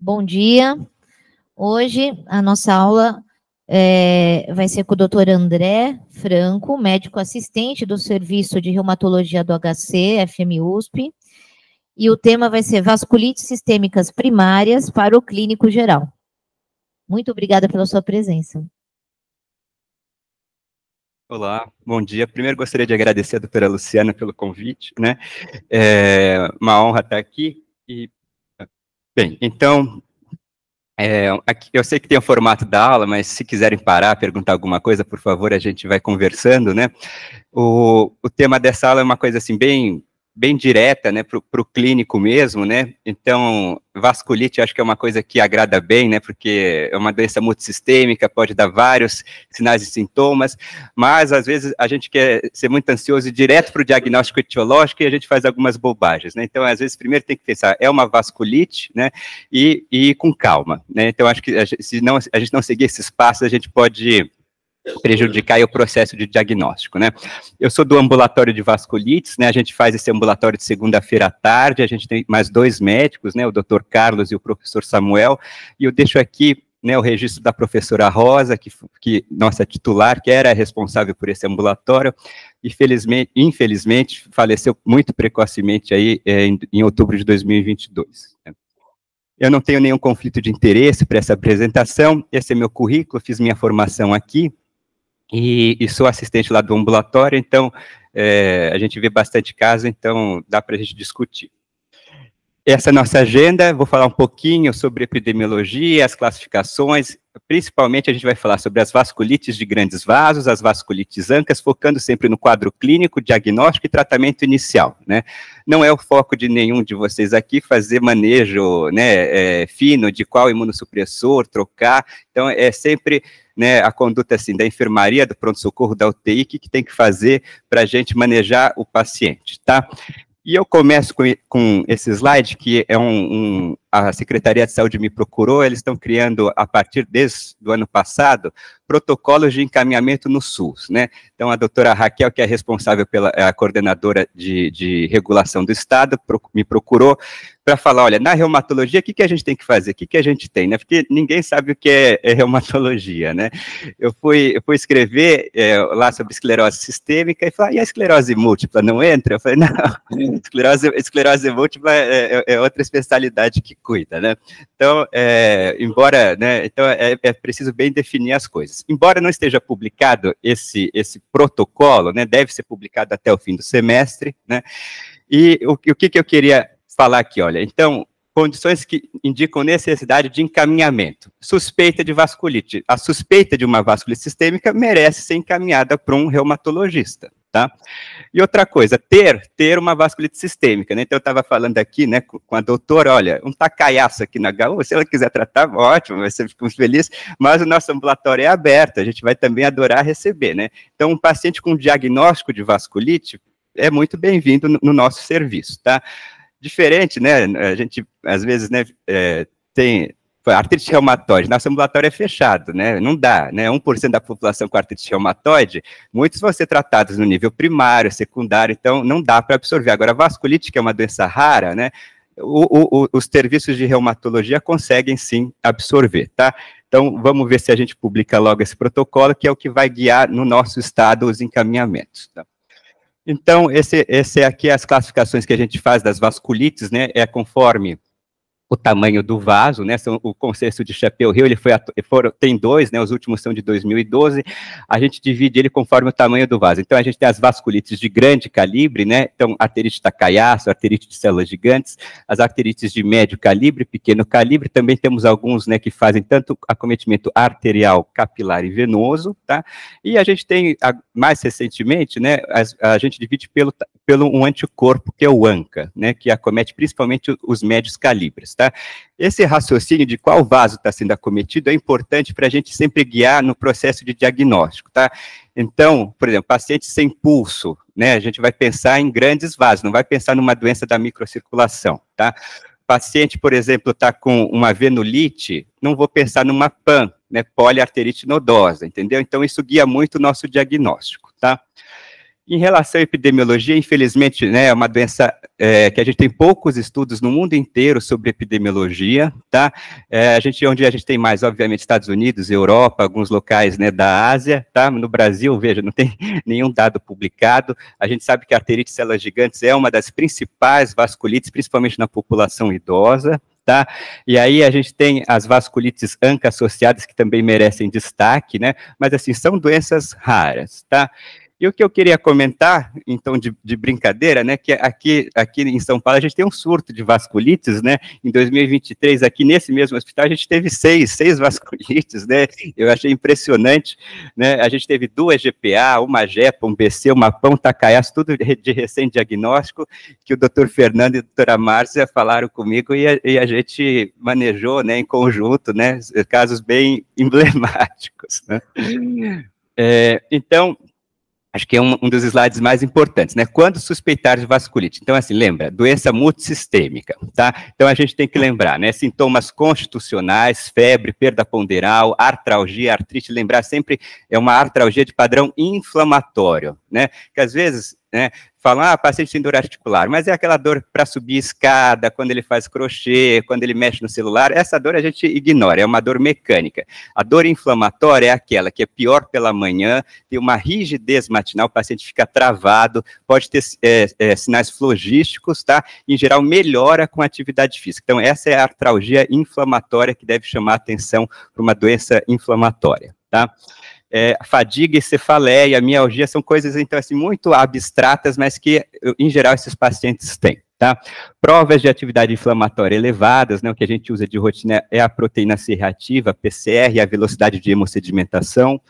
Bom dia. Hoje a nossa aula vai ser com o Dr. André Franco, médico assistente do Serviço de Reumatologia do HC, FMUSP, e o tema vai ser vasculites sistêmicas primárias para o clínico geral. Muito obrigada pela sua presença. Olá, bom dia. Primeiro gostaria de agradecer a doutora Luciana pelo convite, né? É uma honra estar aqui. Bem, então, aqui, eu sei que tem o formato da aula, mas se quiserem parar, perguntar alguma coisa, por favor, a gente vai conversando, né? O tema dessa aula é uma coisa assim, bem direta, né, para o clínico mesmo, né? Então, vasculite, acho que é uma coisa que agrada bem, né, porque é uma doença multissistêmica, pode dar vários sinais e sintomas, mas às vezes a gente quer ser muito ansioso e direto para o diagnóstico etiológico e a gente faz algumas bobagens, né? Então, às vezes, primeiro tem que pensar, é uma vasculite, né, e com calma, né? Então, acho que se a gente não seguir esses passos, a gente pode prejudicar o processo de diagnóstico, né? Eu sou do ambulatório de vasculites, né? A gente faz esse ambulatório de segunda-feira à tarde, a gente tem mais dois médicos, né? O Dr. Carlos e o professor Samuel, e eu deixo aqui, né, o registro da professora Rosa, que nossa titular, que era responsável por esse ambulatório, e infelizmente faleceu muito precocemente aí em outubro de 2022, né? Eu não tenho nenhum conflito de interesse para essa apresentação, esse é meu currículo, fiz minha formação aqui, e sou assistente lá do ambulatório, então a gente vê bastante caso, então dá para a gente discutir. Essa é a nossa agenda, vou falar um pouquinho sobre epidemiologia, as classificações, principalmente a gente vai falar sobre as vasculites de grandes vasos, as vasculites ANCAs, focando sempre no quadro clínico, diagnóstico e tratamento inicial, né? Não é o foco de nenhum de vocês aqui fazer manejo, né, fino de qual imunossupressor trocar, então é sempre, né, a conduta assim da enfermaria, do pronto-socorro, da UTI, que tem que fazer para a gente manejar o paciente, tá? E eu começo com esse slide, que é a Secretaria de Saúde me procurou, eles estão criando, a partir desde o ano passado, protocolos de encaminhamento no SUS, né? Então, a doutora Raquel, que é responsável a coordenadora de regulação do Estado, me procurou para falar, olha, na reumatologia, o que a gente tem que fazer? O que a gente tem, né? Porque ninguém sabe o que é reumatologia, né? Eu fui escrever lá sobre esclerose sistêmica e falei, e a esclerose múltipla não entra? Eu falei, não, esclerose múltipla é outra especialidade que cuida, né? Então, embora, né, então é preciso bem definir as coisas. Embora não esteja publicado esse protocolo, né, deve ser publicado até o fim do semestre, né, e o que eu queria falar aqui, olha, então, condições que indicam necessidade de encaminhamento. Suspeita de vasculite. A suspeita de uma vasculite sistêmica merece ser encaminhada para um reumatologista, tá? E outra coisa, ter uma vasculite sistêmica, né? Então eu estava falando aqui, né, com a doutora, olha, um tacaiaço aqui na HU, se ela quiser tratar, ótimo, vai ser muito feliz, mas o nosso ambulatório é aberto, a gente vai também adorar receber, né? Então um paciente com diagnóstico de vasculite é muito bem-vindo no nosso serviço, tá? Diferente, né, a gente, às vezes, né, tem artrite reumatoide, nosso ambulatório é fechado, né, não dá, né, 1% da população com artrite reumatoide, muitos vão ser tratados no nível primário, secundário, então não dá para absorver. Agora, vasculite, que é uma doença rara, né, os serviços de reumatologia conseguem sim absorver, tá? Então, vamos ver se a gente publica logo esse protocolo, que é o que vai guiar no nosso estado os encaminhamentos, tá? Então, esse aqui é as classificações que a gente faz das vasculites, né, conforme o tamanho do vaso, né, o consenso de Chapel-Hill, tem dois, né, os últimos são de 2012, a gente divide ele conforme o tamanho do vaso. Então, a gente tem as vasculites de grande calibre, né, então, arterite Takayasu, arterite de células gigantes, as arterites de médio calibre, pequeno calibre, também temos alguns, né, que fazem tanto acometimento arterial, capilar e venoso, tá, e a gente tem, mais recentemente, né, a gente divide pelo um anticorpo, que é o ANCA, né, que acomete principalmente os médios calibres, tá? Esse raciocínio de qual vaso está sendo acometido é importante para a gente sempre guiar no processo de diagnóstico, tá? Então, por exemplo, paciente sem pulso, né, a gente vai pensar em grandes vasos, não vai pensar numa doença da microcirculação, tá? Paciente, por exemplo, está com uma venulite, não vou pensar numa PAN, né, poliarterite nodosa, entendeu? Então, isso guia muito o nosso diagnóstico, tá? Em relação à epidemiologia, infelizmente, né, é uma doença que a gente tem poucos estudos no mundo inteiro sobre epidemiologia, tá? Onde a gente tem mais, obviamente, Estados Unidos, Europa, alguns locais, né, da Ásia, tá? No Brasil, veja, não tem nenhum dado publicado. A gente sabe que a arterite de células gigantes é uma das principais vasculites, principalmente na população idosa, tá? E aí a gente tem as vasculites ANCA-associadas, que também merecem destaque, né? Mas, assim, são doenças raras, tá? E o que eu queria comentar, então, de brincadeira, né, que aqui em São Paulo a gente tem um surto de vasculites, né, em 2023, aqui nesse mesmo hospital, a gente teve seis vasculites, né, eu achei impressionante, né, a gente teve 2 GPA, uma GEPA, um BC, uma PAM, Takayas, tudo de recém-diagnóstico, que o doutor Fernando e a doutora Márcia falaram comigo e a gente manejou, né, em conjunto, né, casos bem emblemáticos, né. Então, acho que é um dos slides mais importantes, né? Quando suspeitar de vasculite. Então, assim, lembra, doença multissistêmica, tá? Então, a gente tem que lembrar, né? Sintomas constitucionais, febre, perda ponderal, artralgia, artrite. Lembrar sempre, é uma artralgia de padrão inflamatório, né? Que às vezes, né, falam, paciente tem dor articular, mas é aquela dor para subir escada, quando ele faz crochê, quando ele mexe no celular, essa dor a gente ignora, é uma dor mecânica. A dor inflamatória é aquela que é pior pela manhã, tem uma rigidez matinal, o paciente fica travado, pode ter sinais flogísticos, tá? Em geral, melhora com a atividade física. Então, essa é a artralgia inflamatória que deve chamar a atenção para uma doença inflamatória, tá? Fadiga e cefaleia, mialgia, são coisas, então, assim, muito abstratas, mas que, em geral, esses pacientes têm, tá? Provas de atividade inflamatória elevadas, né, o que a gente usa de rotina é a proteína C reativa, PCR, e a velocidade de hemossedimentação.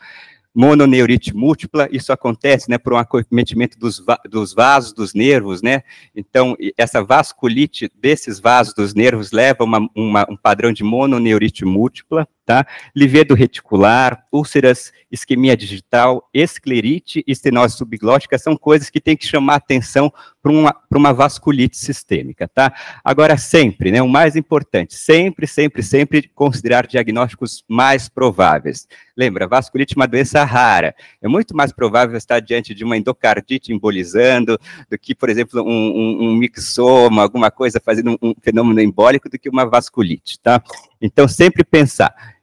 Mononeurite múltipla, isso acontece, né, por um acometimento dos vasos dos nervos, né, então essa vasculite desses vasos dos nervos leva a um padrão de mononeurite múltipla, tá, livedo reticular, úlceras, isquemia digital, esclerite e estenose subglótica são coisas que tem que chamar atenção para uma vasculite sistêmica, tá? Agora, sempre, né, o mais importante, sempre considerar diagnósticos mais prováveis. Lembra, vasculite é uma doença rara, é muito mais provável estar diante de uma endocardite embolizando do que, por exemplo, um mixoma, alguma coisa fazendo um fenômeno embólico do que uma vasculite, tá? Então, sempre pensar.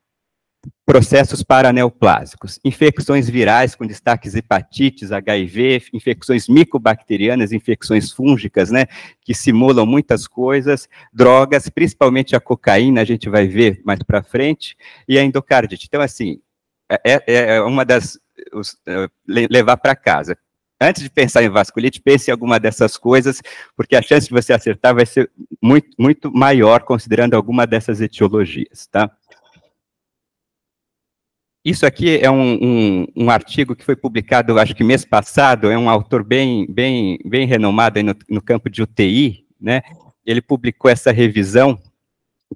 Processos paraneoplásicos, infecções virais com destaques hepatites, HIV, infecções micobacterianas, infecções fúngicas, né, que simulam muitas coisas, drogas, principalmente a cocaína, a gente vai ver mais para frente, e a endocardite. Então, assim, uma das... levar para casa. Antes de pensar em vasculite, pense em alguma dessas coisas, porque a chance de você acertar vai ser muito maior, considerando alguma dessas etiologias, tá? Isso aqui é um artigo que foi publicado, acho que mês passado, é um autor bem renomado aí no campo de UTI, né? Ele publicou essa revisão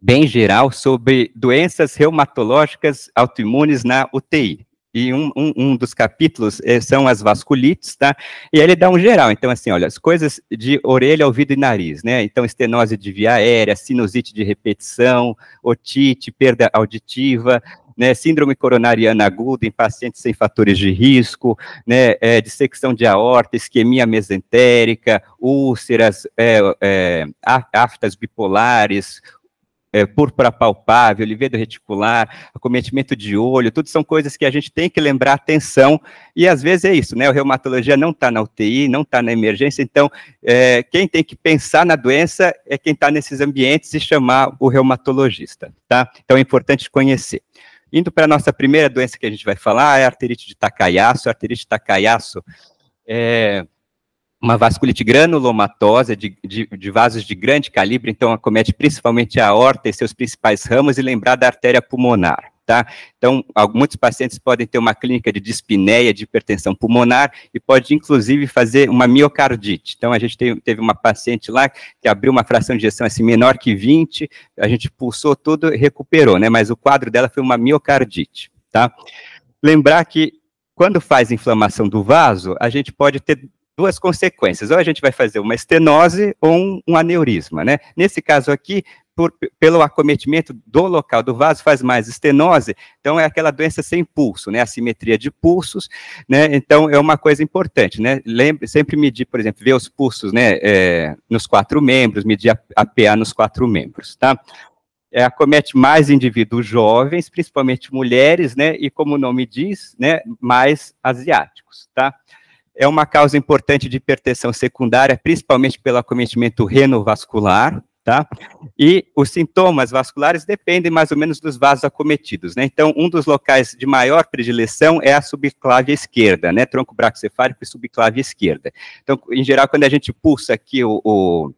bem geral sobre doenças reumatológicas autoimunes na UTI. E um dos capítulos são as vasculites, tá? E aí ele dá um geral, então assim, olha, as coisas de orelha, ouvido e nariz, né? Então estenose de via aérea, sinusite de repetição, otite, perda auditiva, né, síndrome coronariana aguda em pacientes sem fatores de risco, né, dissecção de aorta, isquemia mesentérica, úlceras, aftas bipolares, púrpura palpável, livedo reticular, acometimento de olho, tudo são coisas que a gente tem que lembrar atenção, e às vezes é isso, né, a reumatologia não está na UTI, não está na emergência, então quem tem que pensar na doença é quem está nesses ambientes e chamar o reumatologista, tá? Então é importante conhecer. Indo para a nossa primeira doença que a gente vai falar, é a arterite de Takayasu. A arterite de Takayasu é uma vasculite granulomatosa de vasos de grande calibre, então acomete principalmente a aorta e seus principais ramos, e lembrar da artéria pulmonar, tá? Então, muitos pacientes podem ter uma clínica de dispneia, de hipertensão pulmonar, e pode, inclusive, fazer uma miocardite. Então, a gente teve uma paciente lá que abriu uma fração de ejeção assim, menor que 20, a gente pulsou tudo e recuperou, né? Mas o quadro dela foi uma miocardite, tá? Lembrar que, quando faz inflamação do vaso, a gente pode ter duas consequências, ou a gente vai fazer uma estenose ou um aneurisma, né? Nesse caso aqui, pelo acometimento do local do vaso, faz mais estenose, então é aquela doença sem pulso, né, assimetria de pulsos, né, então é uma coisa importante, né, sempre medir, por exemplo, ver os pulsos, né, nos 4 membros, medir a PA nos 4 membros, tá? Acomete mais indivíduos jovens, principalmente mulheres, né, e como o nome diz, né, mais asiáticos, tá? É uma causa importante de hipertensão secundária, principalmente pelo acometimento renovascular, tá? E os sintomas vasculares dependem mais ou menos dos vasos acometidos, né? Então, um dos locais de maior predileção é a subclávia esquerda, né? Tronco bracocefálico e subclávia esquerda. Então, em geral, quando a gente pulsa aqui o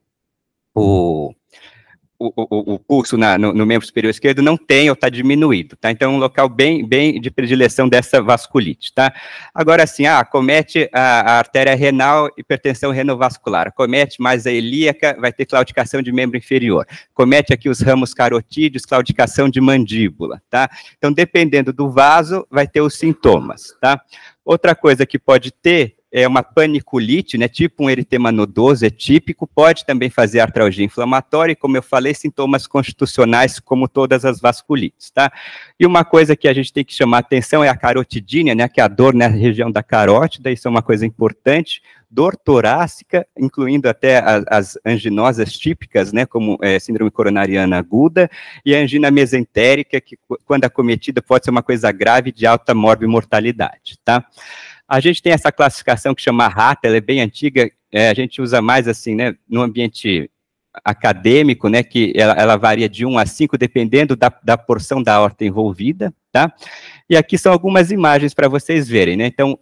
pulso no membro superior esquerdo não tem ou está diminuído, tá? Então, é um local bem de predileção dessa vasculite, tá? Agora, assim, acomete a artéria renal, hipertensão renovascular, acomete mais a ilíaca, vai ter claudicação de membro inferior, comete aqui os ramos carotídeos, claudicação de mandíbula, tá? Então, dependendo do vaso, vai ter os sintomas, tá? Outra coisa que pode ter é uma paniculite, né, tipo um eritema nodoso, é típico, pode também fazer artralgia inflamatória, e como eu falei, sintomas constitucionais, como todas as vasculites, tá? E uma coisa que a gente tem que chamar atenção é a carotidínia, né, que é a dor na região da carótida, isso é uma coisa importante, dor torácica, incluindo até as anginosas típicas, né, como síndrome coronariana aguda, e a angina mesentérica, que quando acometida pode ser uma coisa grave de alta morbimortalidade, tá? A gente tem essa classificação que chama RATA, ela é bem antiga, a gente usa mais assim, né, no ambiente acadêmico, né, que ela varia de 1 a 5, dependendo da porção da aorta envolvida, tá? E aqui são algumas imagens para vocês verem, né? Então,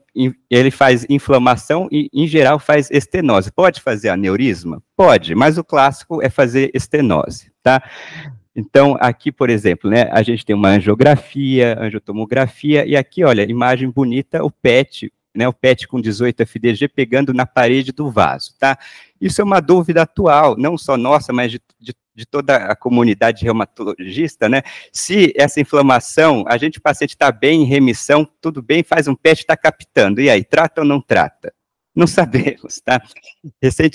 ele faz inflamação e, em geral, faz estenose. Pode fazer aneurisma? Pode, mas o clássico é fazer estenose, tá? Então, aqui, por exemplo, né, a gente tem uma angiografia, angiotomografia, e aqui, olha, imagem bonita, o PET, né, o PET com 18 FDG pegando na parede do vaso, tá? Isso é uma dúvida atual, não só nossa, mas de toda a comunidade reumatologista, né? Se essa inflamação, o paciente está bem, em remissão, tudo bem, faz um PET, está captando, e aí, trata ou não trata? Não sabemos, tá?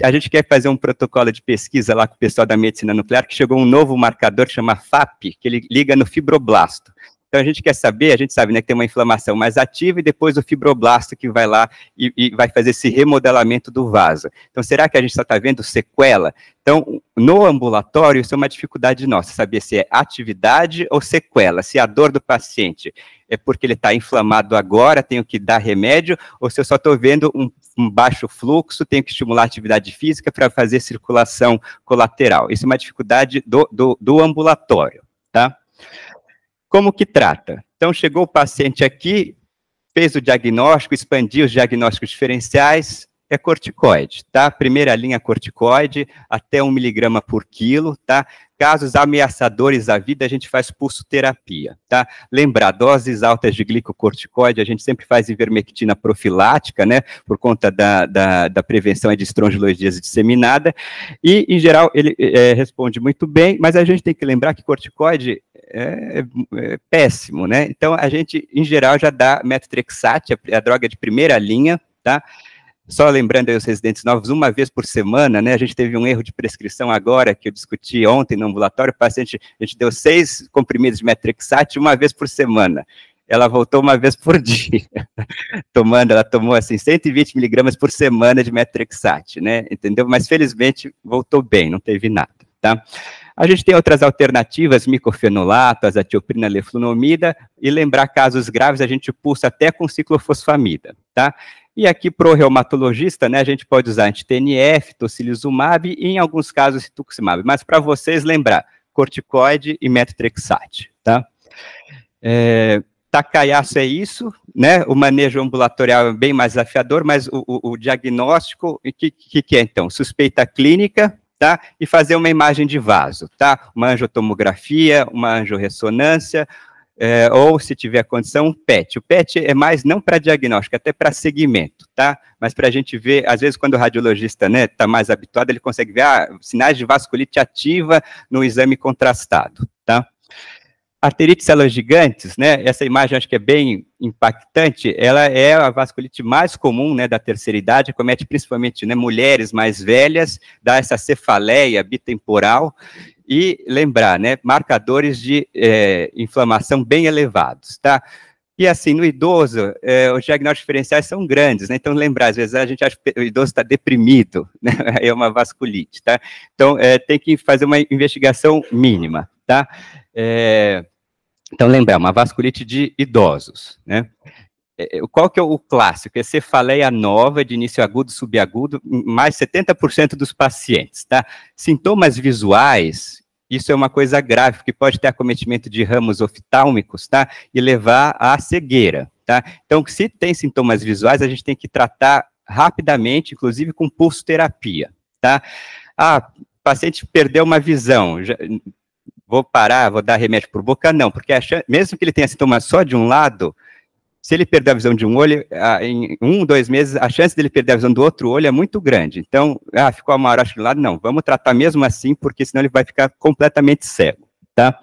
A gente quer fazer um protocolo de pesquisa lá com o pessoal da medicina nuclear, que chegou um novo marcador que chama FAP, que ele liga no fibroblasto. Então, a gente quer saber, a gente sabe, né, que tem uma inflamação mais ativa e depois o fibroblasto que vai lá e vai fazer esse remodelamento do vaso. Então, será que a gente só está vendo sequela? Então, no ambulatório, isso é uma dificuldade nossa, saber se é atividade ou sequela, se a dor do paciente é porque ele está inflamado agora, tenho que dar remédio, ou se eu só estou vendo um baixo fluxo, tenho que estimular a atividade física para fazer circulação colateral. Isso é uma dificuldade do ambulatório, tá? Como que trata? Então, chegou o paciente aqui, fez o diagnóstico, expandiu os diagnósticos diferenciais, é corticoide, tá? Primeira linha corticoide, até 1 miligrama por quilo, tá? Casos ameaçadores à vida, a gente faz pulsoterapia, tá? Lembrar, doses altas de glicocorticoide, a gente sempre faz ivermectina profilática, né? Por conta da prevenção de estrongiloidíase disseminada, e, em geral, ele responde muito bem, mas a gente tem que lembrar que corticoide é péssimo, né? Então, a gente, em geral, já dá metotrexate, a droga de primeira linha, tá? Só lembrando aí os residentes novos, 1 vez por semana, né, a gente teve um erro de prescrição agora, que eu discuti ontem no ambulatório, a gente deu 6 comprimidos de metotrexate 1 vez por semana. Ela voltou 1 vez por dia, ela tomou, assim, 120 miligramas por semana de metotrexate, né, entendeu? Mas, felizmente, voltou bem, não teve nada, tá? A gente tem outras alternativas, micofenolato, azatioprina, leflunomida, e lembrar casos graves, a gente pulsa até com ciclofosfamida, tá? E aqui, pro reumatologista, né, a gente pode usar anti-TNF, tocilizumab e, em alguns casos, rituximab. Mas, para vocês, lembrar, corticoide e metotrexate, tá? Takaysu é isso, né? O manejo ambulatorial é bem mais desafiador, mas o diagnóstico, o que é, então? Suspeita clínica, tá? E fazer uma imagem de vaso, tá? Uma angiotomografia, uma angiorressonância, ou, se tiver condição, um PET. O PET é mais não para diagnóstico, até para segmento, tá? Mas para a gente ver, às vezes, quando o radiologista, né, está mais habituado, ele consegue ver sinais de vasculite ativa no exame contrastado, tá? Arterite células gigantes, né, essa imagem acho que é bem impactante, ela é a vasculite mais comum, né, da terceira idade, acomete principalmente, né, mulheres mais velhas, dá essa cefaleia bitemporal, e lembrar, né, marcadores de inflamação bem elevados, tá? E assim, no idoso, os diagnósticos diferenciais são grandes, né? Então, lembrar, às vezes a gente acha que o idoso está deprimido, né? É uma vasculite, tá? Então, tem que fazer uma investigação mínima, tá? Então, lembrar, uma vasculite de idosos, né? Qual que é o clássico? É cefaleia nova, de início agudo, subagudo, mais 70% dos pacientes, tá? Sintomas visuais, isso é uma coisa grave, que pode ter acometimento de ramos oftálmicos, tá? E levar à cegueira, tá? Então, se tem sintomas visuais, a gente tem que tratar rapidamente, inclusive com pulsoterapia, tá? Paciente perdeu uma visão, vou parar, vou dar remédio por boca? Não, porque mesmo que ele tenha sintomas só de um lado, se ele perder a visão de um olho, em 1, 2 meses, a chance dele perder a visão do outro olho é muito grande. Então, ficou a maior de lado, não, vamos tratar mesmo assim, porque senão ele vai ficar completamente cego, tá?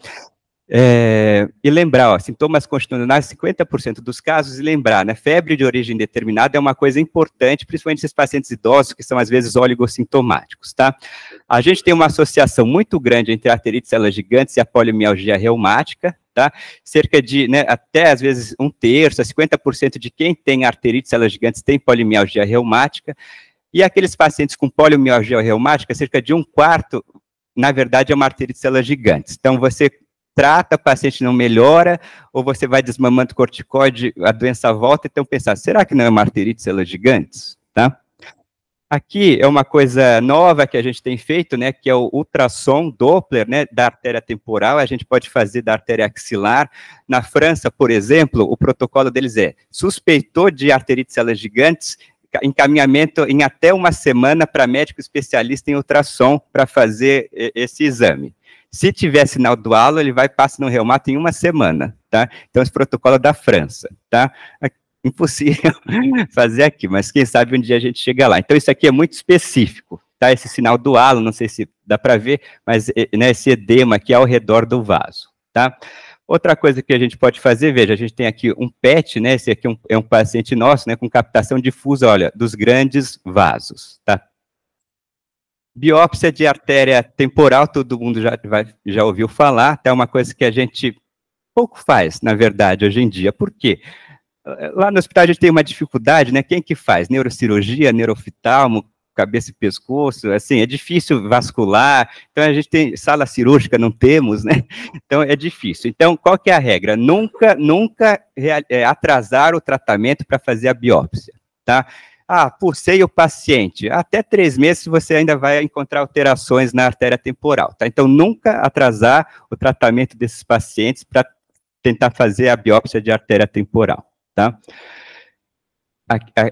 E lembrar, ó, sintomas constitucionais, 50% dos casos, e lembrar, né, febre de origem determinada é uma coisa importante, principalmente esses pacientes idosos, que são às vezes oligossintomáticos, tá? A gente tem uma associação muito grande entre a arterite células gigantes e a poliomialgia reumática, tá? Cerca de, né, até às vezes 1/3, 50% de quem tem arterite células gigantes tem poliomialgia reumática, e aqueles pacientes com poliomialgia reumática, cerca de 1/4, na verdade, é uma arterite células gigantes. Então, você trata, o paciente não melhora, ou você vai desmamando corticoide, a doença volta, então pensar, será que não é uma arterite células gigantes? Tá? Aqui é uma coisa nova que a gente tem feito, né, que é o ultrassom Doppler, né, da artéria temporal, a gente pode fazer da artéria axilar. Na França, por exemplo, o protocolo deles suspeitou de arterite células gigantes, encaminhamento em até uma semana para médico especialista em ultrassom para fazer esse exame. Se tiver sinal do halo, ele vai passar no reumato em uma semana, tá? Então, esse protocolo é da França, tá? Impossível fazer aqui, mas quem sabe um dia a gente chega lá. Então, isso aqui é muito específico, tá? Esse sinal do halo, não sei se dá para ver, mas né, esse edema aqui ao redor do vaso, tá? Outra coisa que a gente pode fazer, veja, a gente tem aqui um PET, né? Esse aqui é um paciente nosso, né? Com captação difusa, olha, dos grandes vasos, tá? Biópsia de artéria temporal, todo mundo já ouviu falar, tá? É uma coisa que a gente pouco faz, na verdade, hoje em dia. Por quê? Lá no hospital a gente tem uma dificuldade, né? Quem que faz? Neurocirurgia, neuroftalmo, cabeça e pescoço, assim, é difícil vascular, então a gente tem sala cirúrgica, não temos, né? Então é difícil. Então, qual que é a regra? Nunca atrasar o tratamento para fazer a biópsia, tá? Pulsei o paciente. Até 3 meses você ainda vai encontrar alterações na artéria temporal, tá? Então, nunca atrasar o tratamento desses pacientes para tentar fazer a biópsia de artéria temporal, tá?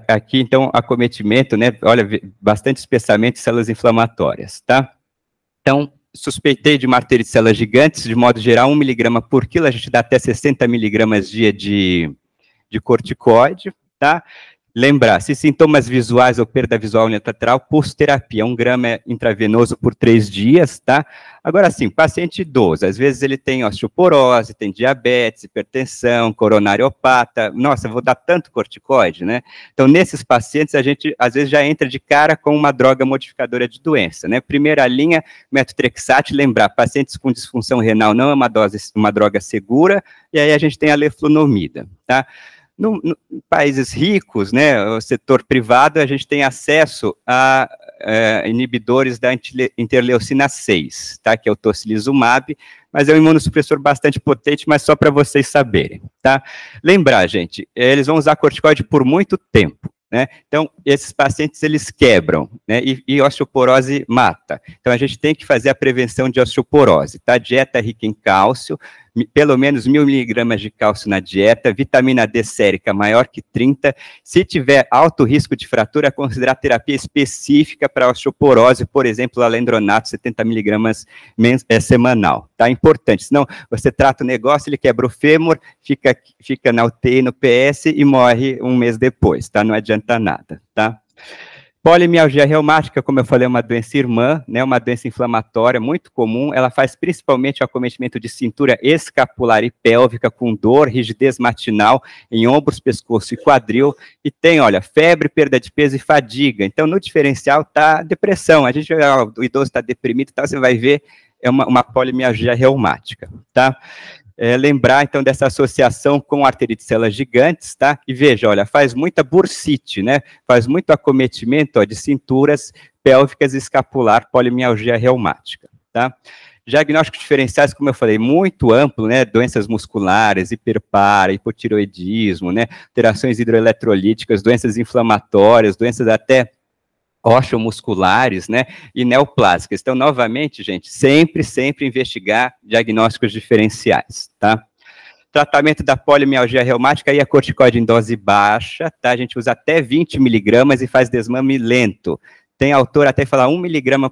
Aqui, então, acometimento, né? Olha, bastante espessamento de células inflamatórias, tá? Então, suspeitei de uma arterite células gigantes, de modo geral, 1 miligrama por quilo, a gente dá até 60 miligramas dia de corticoide, tá? Lembrar, se sintomas visuais ou perda visual unilateral, pulsoterapia, 1 grama intravenoso por 3 dias, tá? Agora sim, paciente idoso, às vezes ele tem osteoporose, tem diabetes, hipertensão, coronariopata, nossa, vou dar tanto corticoide, né? Então, nesses pacientes, a gente, às vezes, já entra de cara com uma droga modificadora de doença, né? Primeira linha, metotrexate, lembrar, pacientes com disfunção renal não é uma droga segura, e aí a gente tem a leflunomida, tá? Em países ricos, né, o setor privado, a gente tem acesso a inibidores da interleucina 6, tá, que é o tocilizumab, mas é um imunossupressor bastante potente, mas só para vocês saberem, tá? Lembrar, gente, eles vão usar corticoide por muito tempo, né? Então, esses pacientes, eles quebram, né, e osteoporose mata. Então, a gente tem que fazer a prevenção de osteoporose, tá? Dieta rica em cálcio, pelo menos 1.000 miligramas de cálcio na dieta, vitamina D sérica maior que 30, se tiver alto risco de fratura, considerar terapia específica para osteoporose, por exemplo, alendronato, 70 miligramas semanal, tá? Importante, senão você trata o negócio, ele quebra o fêmur, fica na UTI, no PS e morre 1 mês depois, tá? Não adianta nada, tá? Polimialgia reumática, como eu falei, é uma doença irmã, né, uma doença inflamatória muito comum. Ela faz principalmente o acometimento de cintura escapular e pélvica, com dor, rigidez matinal em ombros, pescoço e quadril. E tem, olha, febre, perda de peso e fadiga. Então, no diferencial está depressão. A gente, o idoso está deprimido, tá, você vai ver, é uma polimialgia reumática, tá? Lembrar, então, dessa associação com arterite de células gigantes, tá? E veja, olha, faz muita bursite, né? Faz muito acometimento, ó, de cinturas pélvicas e escapular, polimialgia reumática, tá? Diagnósticos diferenciais, como eu falei, muito amplo, né? Doenças musculares, hiperpara, hipotiroidismo, né? Alterações hidroeletrolíticas, doenças inflamatórias, doenças até osteomusculares, né, e neoplásicas. Então, novamente, gente, sempre investigar diagnósticos diferenciais, tá? Tratamento da polimialgia reumática, aí a corticoide em dose baixa, tá? A gente usa até 20 miligramas e faz desmame lento. Tem autor até falar 1 miligrama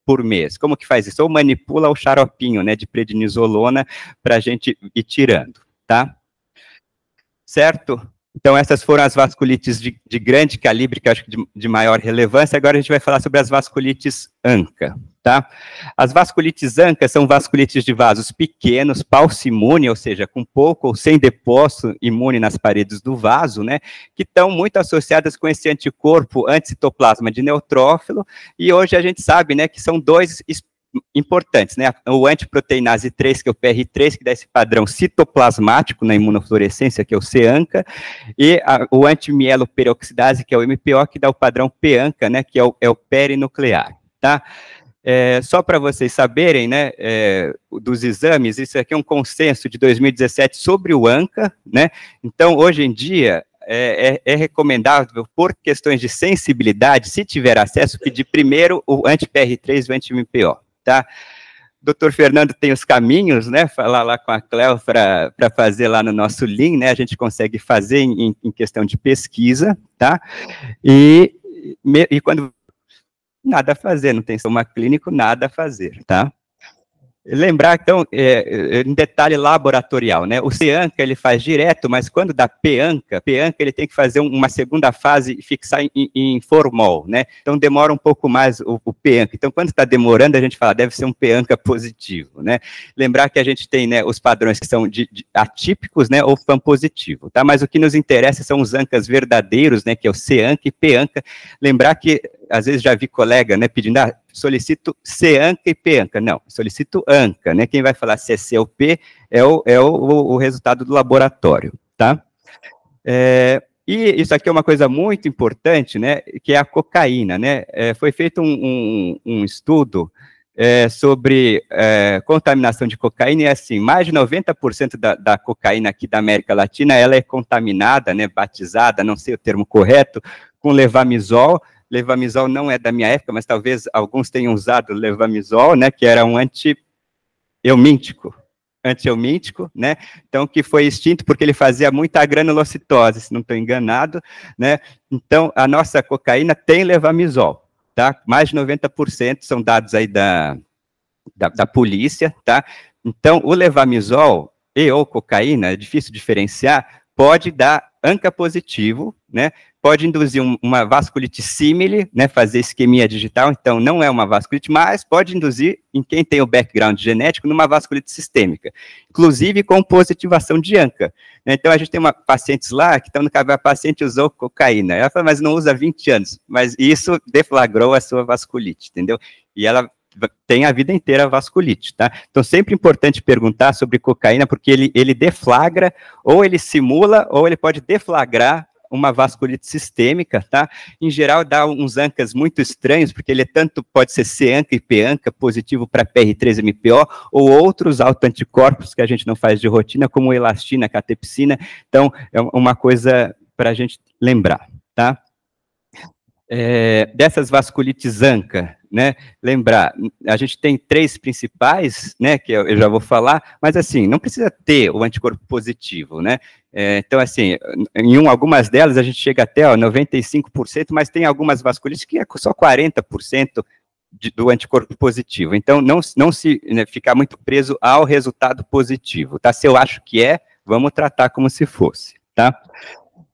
por mês. Como que faz isso? Ou manipula o xaropinho, né, de prednisolona para a gente ir tirando, tá? Certo? Então, essas foram as vasculites de grande calibre, que eu acho que de maior relevância. Agora a gente vai falar sobre as vasculites ANCA, tá? As vasculites ANCA são vasculites de vasos pequenos, paucimune, ou seja, com pouco ou sem depósito imune nas paredes do vaso, né? Que estão muito associadas com esse anticorpo anticitoplasma de neutrófilo, e hoje a gente sabe, né, que são dois importantes, né, o antiproteinase 3, que é o PR3, que dá esse padrão citoplasmático na imunofluorescência, que é o CANCA, e o antimieloperoxidase, que é o MPO, que dá o padrão PANCA, né, que é o perinuclear, tá? Só para vocês saberem, né, dos exames, isso aqui é um consenso de 2017 sobre o ANCA, né, então, hoje em dia, é recomendável, por questões de sensibilidade, se tiver acesso, pedir primeiro o anti-PR3 e o anti-MPO, tá? Doutor Fernando tem os caminhos, né, falar lá com a Cleo para fazer lá no nosso Lean, né, a gente consegue fazer em questão de pesquisa, tá? E quando nada a fazer, não tem soma clínico, nada a fazer, tá? Lembrar, então, em detalhe laboratorial, né, o CANCA ele faz direto, mas quando dá PANCA ele tem que fazer uma segunda fase e fixar em formol, né, então demora um pouco mais o PANCA, então quando está demorando a gente fala, deve ser um PANCA positivo, né, lembrar que a gente tem, né, os padrões que são atípicos, né, ou FAM positivo, tá, mas o que nos interessa são os ANCAs verdadeiros, né, que é o CANCA e PANCA, lembrar que, às vezes já vi colega, né, pedindo, solicito CANCA e PANCA. Não, solicito ANCA, né? Quem vai falar se é C ou P é o resultado do laboratório, tá? E isso aqui é uma coisa muito importante, né? Que é a cocaína, né? Foi feito um estudo sobre contaminação de cocaína, e assim, mais de 90% da cocaína aqui da América Latina, ela é contaminada, né? Batizada, não sei o termo correto, com levamisol. Levamisol não é da minha época, mas talvez alguns tenham usado levamisol, né, que era um anti-eumíntico, né, então que foi extinto porque ele fazia muita granulocitose, se não estou enganado, né, então a nossa cocaína tem levamisol, tá, mais de 90% são dados aí da polícia, tá, então o levamisol e ou cocaína, é difícil diferenciar, pode dar ANCA positivo, né, pode induzir uma vasculite símile, né, fazer isquemia digital, então não é uma vasculite, mas pode induzir, em quem tem o background genético, numa vasculite sistêmica, inclusive com positivação de ANCA. Então a gente tem pacientes lá, que estão no caso, a paciente usou cocaína, ela fala, mas não usa há 20 anos, mas isso deflagrou a sua vasculite, entendeu? E ela tem a vida inteira a vasculite, tá? Então, sempre importante perguntar sobre cocaína, porque ele deflagra, ou ele simula, ou ele pode deflagrar uma vasculite sistêmica, tá? Em geral, dá uns ANCAs muito estranhos, porque ele pode ser CANCA e PANCA, positivo para PR3-MPO, ou outros autoanticorpos que a gente não faz de rotina, como elastina, catepsina, então, é uma coisa para a gente lembrar, tá? Dessas vasculites ANCA, né, lembrar, a gente tem 3 principais, né, que eu já vou falar, mas assim, não precisa ter o anticorpo positivo, né, então assim, algumas delas a gente chega até 95%, mas tem algumas vasculites que é só 40% do anticorpo positivo, então não se ficar muito preso ao resultado positivo, tá, se eu acho que vamos tratar como se fosse, tá.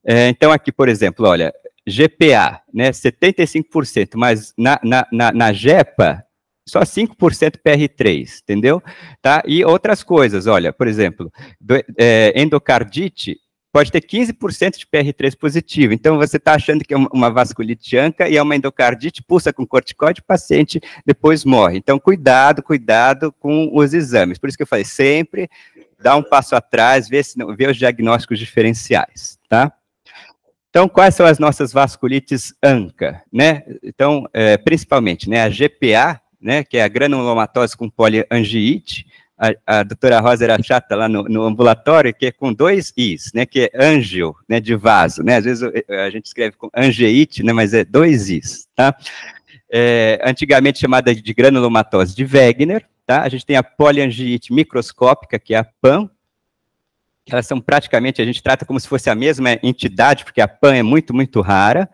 Então aqui, por exemplo, olha, GPA, né, 75%, mas na JEPA, só 5% PR3, entendeu? Tá? E outras coisas, olha, por exemplo, endocardite pode ter 15% de PR3 positivo, então você está achando que é uma vasculite ANCA e é uma endocardite, pulsa com corticóide, o paciente depois morre. Então, cuidado com os exames. Por isso que eu falei, sempre dá um passo atrás, vê os diagnósticos diferenciais, tá? Então, quais são as nossas vasculites ANCA, né? Então, principalmente, né, a GPA, né, que é a granulomatose com poliangiite, a doutora Rosa era chata lá no ambulatório, que é com 2 Is, né, que é angio, né, de vaso, né, às vezes a gente escreve com angeite, né, mas é 2 Is, tá? Antigamente chamada de granulomatose de Wegener, tá? A gente tem a poliangiite microscópica, que é a PAN, que elas são praticamente, a gente trata como se fosse a mesma entidade, porque a PAN é muito, muito rara.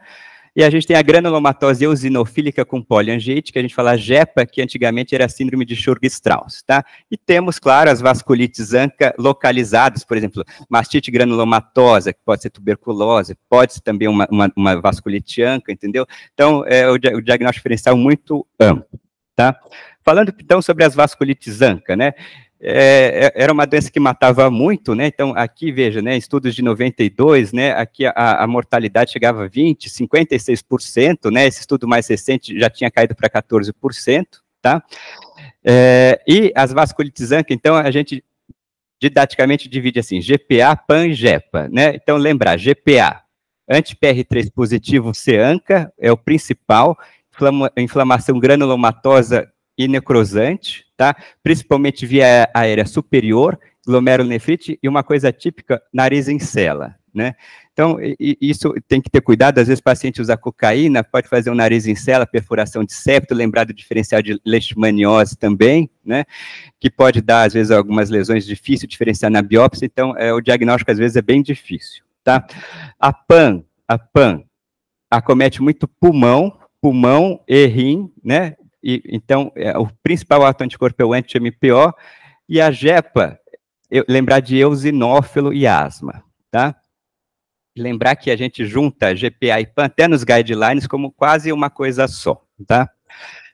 E a gente tem a granulomatose eosinofílica com poliangiite, que a gente fala JEPA, que antigamente era a síndrome de Churg-Strauss, tá? E temos, claro, as vasculites ANCA localizadas, por exemplo, mastite granulomatosa, que pode ser tuberculose, pode ser também uma vasculite ANCA, entendeu? Então, o diagnóstico diferencial muito amplo, tá? Falando, então, sobre as vasculites ANCA, né? Era uma doença que matava muito, né, então aqui, veja, né, estudos de 92, né, aqui a mortalidade chegava a 20, 56%, né, esse estudo mais recente já tinha caído para 14%, tá, e as vasculites ANCA, então, a gente didaticamente divide assim, GPA, PAN e JEPA, né, então lembrar, GPA, anti-PR3 positivo C-ANCA, é o principal, inflamação granulomatosa e necrosante, tá? Principalmente via aérea superior, glomerulonefrite e uma coisa típica, nariz em cela, né? Então, isso tem que ter cuidado, às vezes o paciente usa cocaína, pode fazer um nariz em cela, perfuração de septo, lembrar do diferencial de leishmaniose também, né? Que pode dar, às vezes, algumas lesões difíceis de diferenciar na biópsia, então, o diagnóstico, às vezes, é bem difícil, tá? A PAN acomete muito pulmão e rim, né? Então, o principal autoanticorpo é o anti-MPO, e a JEPA, lembrar de eosinófilo e asma, tá? Lembrar que a gente junta GPA e PAN até nos guidelines como quase uma coisa só, tá?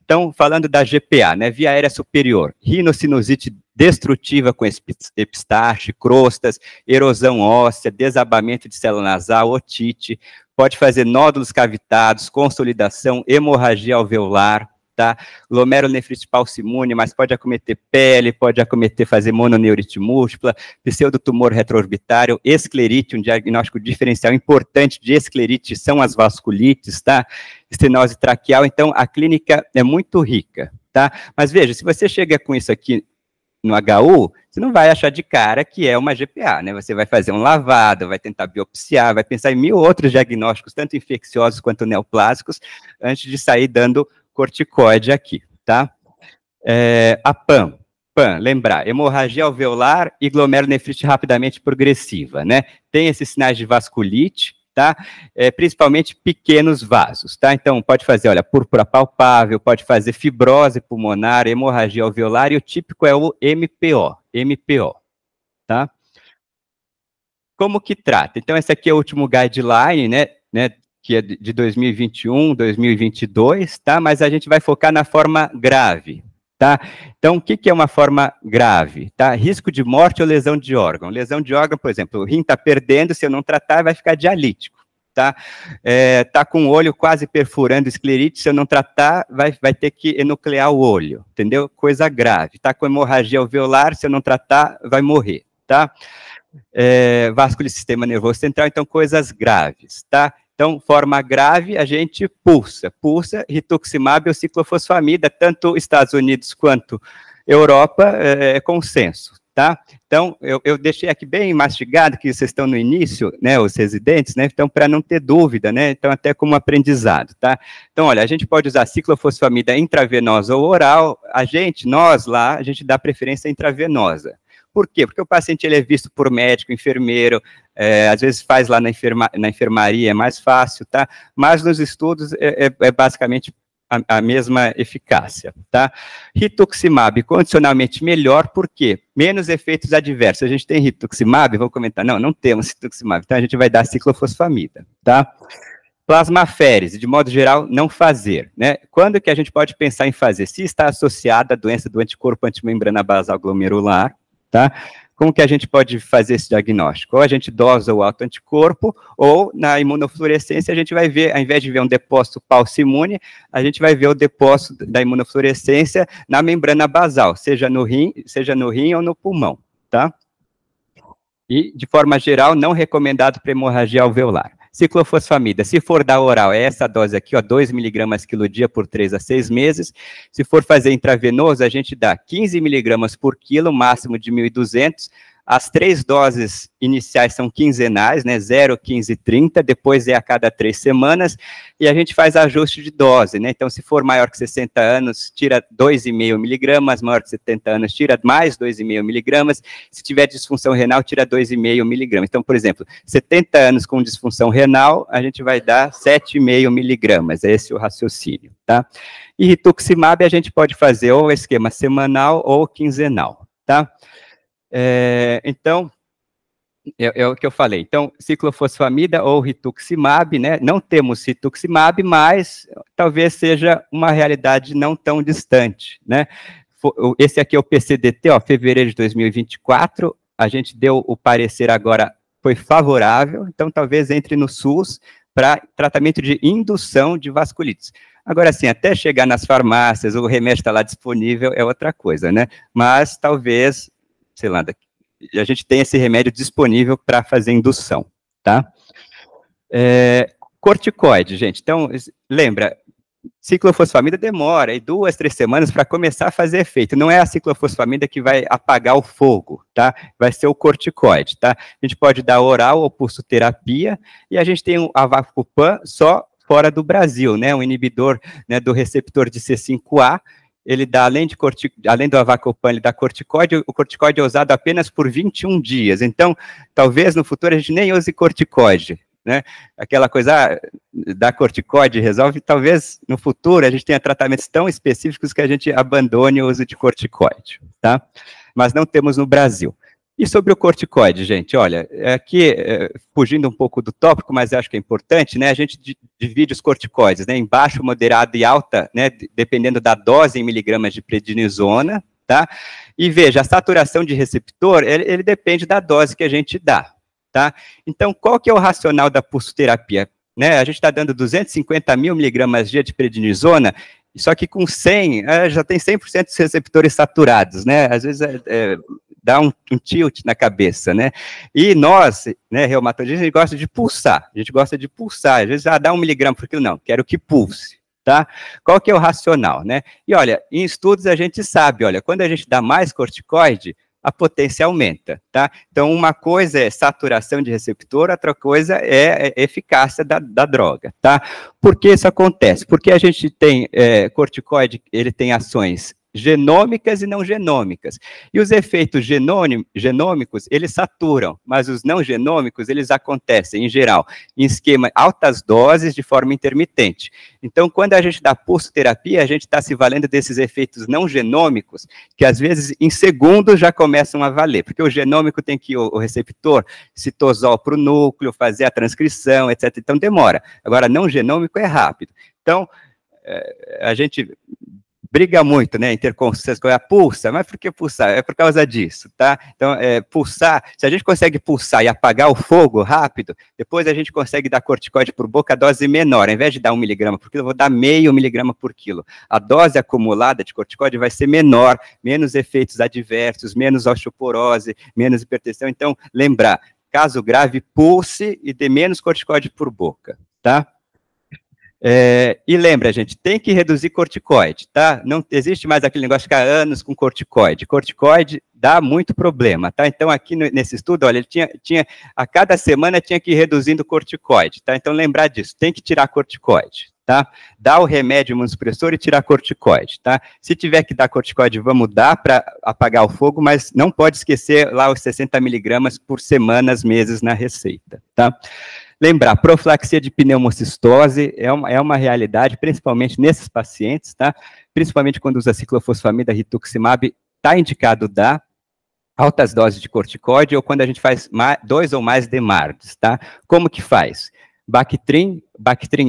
Então, falando da GPA, né, via aérea superior, rinocinusite destrutiva com epistaxe, crostas, erosão óssea, desabamento de célula nasal, otite, pode fazer nódulos cavitados, consolidação, hemorragia alveolar, tá? Glomerulonefrite paucimune, mas pode acometer pele, pode acometer, fazer mononeurite múltipla, pseudotumor retroorbitário, esclerite, um diagnóstico diferencial importante de esclerite são as vasculites, tá? Estenose traqueal, então a clínica é muito rica, tá? Mas veja, se você chega com isso aqui no HU, você não vai achar de cara que é uma GPA, né? Você vai fazer um lavado, vai tentar biopsiar, vai pensar em 1000 outros diagnósticos, tanto infecciosos quanto neoplásicos, antes de sair dando corticoide aqui, tá? A PAN, lembrar, hemorragia alveolar e glomerulonefrite rapidamente progressiva, né? Tem esses sinais de vasculite, tá? Principalmente pequenos vasos, tá? Então, pode fazer, olha, púrpura palpável, pode fazer fibrose pulmonar, hemorragia alveolar, e o típico é o MPO, tá? Como que trata? Então, esse aqui é o último guideline, né, que é de 2021, 2022, tá? Mas a gente vai focar na forma grave, tá? Então, o que é uma forma grave, tá? Risco de morte ou lesão de órgão. Lesão de órgão, por exemplo, o rim está perdendo, se eu não tratar, vai ficar dialítico, tá? Tá com o olho quase perfurando esclerite, se eu não tratar, vai ter que enuclear o olho, entendeu? Coisa grave. Tá com hemorragia alveolar, se eu não tratar, vai morrer, tá? Vascular sistema nervoso central, então coisas graves, tá? Então, forma grave, a gente pulsa rituximab ou ciclofosfamida, tanto Estados Unidos quanto Europa, é consenso, tá? Então, eu deixei aqui bem mastigado, que vocês estão no início, né, os residentes, né, então, para não ter dúvida, né, então, até como aprendizado, tá? Então, olha, a gente pode usar ciclofosfamida intravenosa ou oral, nós lá, a gente dá preferência intravenosa. Por quê? Porque o paciente ele é visto por médico, enfermeiro, às vezes faz lá na enfermaria, é mais fácil, tá? Mas nos estudos é basicamente a mesma eficácia, tá? Rituximab, condicionalmente melhor, por quê? Menos efeitos adversos. A gente tem rituximab, vou comentar, não temos rituximab, então a gente vai dar ciclofosfamida, tá? Plasmaférese, de modo geral, não fazer, né? Quando que a gente pode pensar em fazer? Se está associada à doença do anticorpo antimembrana basal glomerular, tá? Como que a gente pode fazer esse diagnóstico? Ou a gente dosa o autoanticorpo, ou na imunofluorescência a gente vai ver, ao invés de ver um depósito falso-imune, a gente vai ver o depósito da imunofluorescência na membrana basal, seja no rim ou no pulmão, tá? E, de forma geral, não recomendado para hemorragia alveolar. Ciclofosfamida, se for da oral, é essa dose aqui, ó, 2 miligramas quilo dia por 3 a 6 meses. Se for fazer intravenoso, a gente dá 15 miligramas por quilo, máximo de 1.200. As 3 doses iniciais são quinzenais, né, 0, 15 e 30, depois é a cada 3 semanas, e a gente faz ajuste de dose, né, então se for maior que 60 anos, tira 2,5 miligramas, maior que 70 anos, tira mais 2,5 miligramas, se tiver disfunção renal, tira 2,5 miligramas. Então, por exemplo, 70 anos com disfunção renal, a gente vai dar 7,5 miligramas, é esse o raciocínio, tá? E rituximab a gente pode fazer ou esquema semanal ou quinzenal, tá? Então, é o que eu falei. Então, ciclofosfamida ou rituximab, né? Não temos rituximab, mas talvez seja uma realidade não tão distante, né? Esse aqui é o PCDT, ó, fevereiro de 2024. A gente deu o parecer agora, foi favorável, então talvez entre no SUS para tratamento de indução de vasculites. Agora, assim, até chegar nas farmácias, o remédio está lá disponível, é outra coisa, né? Mas talvez, sei lá, a gente tem esse remédio disponível para fazer indução, tá? Corticoide, gente, então, lembra, ciclofosfamida demora aí 2, 3 semanas para começar a fazer efeito, não é a ciclofosfamida que vai apagar o fogo, tá? Vai ser o corticoide, tá? A gente pode dar oral ou pulsoterapia, e a gente tem o avacopan só fora do Brasil, né? Um inibidor, né, do receptor de C5A, ele dá, além do avacopan, ele dá corticoide, o corticoide é usado apenas por 21 dias, então, talvez no futuro a gente nem use corticoide, né, aquela coisa, da corticoide resolve, talvez no futuro a gente tenha tratamentos tão específicos que a gente abandone o uso de corticoide, tá, mas não temos no Brasil. E sobre o corticoide, gente, olha, aqui, fugindo um pouco do tópico, mas acho que é importante, né, a gente divide os corticoides, né, em baixo, moderado e alta, né, dependendo da dose em miligramas de prednisona, tá, e veja, a saturação de receptor, ele depende da dose que a gente dá, tá, então, qual que é o racional da pulsoterapia? Né, a gente está dando 250 mil miligramas dia de prednisona, só que com 100, já tem 100% dos receptores saturados, né, às vezes dá um tilt na cabeça, né, e nós, né, reumatologistas, a gente gosta de pulsar, às vezes, dá 1 miligrama por quilo, não, quero que pulse, tá, qual que é o racional, né, e olha, em estudos a gente sabe, olha, quando a gente dá mais corticoide, a potência aumenta, tá, então uma coisa é saturação de receptor, outra coisa é eficácia da droga, tá, por que isso acontece? Porque a gente tem, corticoide, ele tem ações genômicas e não genômicas. E os efeitos genômicos, eles saturam, mas os não genômicos, eles acontecem, em geral, em esquema altas doses de forma intermitente. Então, quando a gente dá pulsoterapia, a gente está se valendo desses efeitos não genômicos, que às vezes em segundos já começam a valer, porque o genômico tem que o receptor citosol para o núcleo, fazer a transcrição, etc. Então, demora. Agora, não genômico é rápido. Então, a gente briga muito, né, interconsenso, pulsa, mas por que pulsar? É por causa disso, tá? Então, pulsar, se a gente consegue pulsar e apagar o fogo rápido, depois a gente consegue dar corticoide por boca, a dose menor, ao invés de dar 1 miligrama por quilo, eu vou dar meio miligrama por quilo. A dose acumulada de corticoide vai ser menor, menos efeitos adversos, menos osteoporose, menos hipertensão, então, lembrar, caso grave, pulse e dê menos corticoide por boca, tá? E lembra, gente, tem que reduzir corticoide, tá? Não existe mais aquele negócio de ficar anos com corticoide. Corticoide dá muito problema, tá? Então, aqui nesse estudo, olha, ele tinha a cada semana tinha que ir reduzindo corticoide, tá? Então, lembrar disso, tem que tirar corticoide, tá? Dá o remédio imunossupressor e tirar corticoide, tá? Se tiver que dar corticoide, vamos dar para apagar o fogo, mas não pode esquecer lá os 60 miligramas por semanas, meses na receita, tá? Lembrar, profilaxia de pneumocistose é uma realidade, principalmente nesses pacientes, tá? Principalmente quando usa ciclofosfamida, rituximab, está indicado dar altas doses de corticoide ou quando a gente faz 2 ou mais DMARDs, tá? Como que faz? Bactrim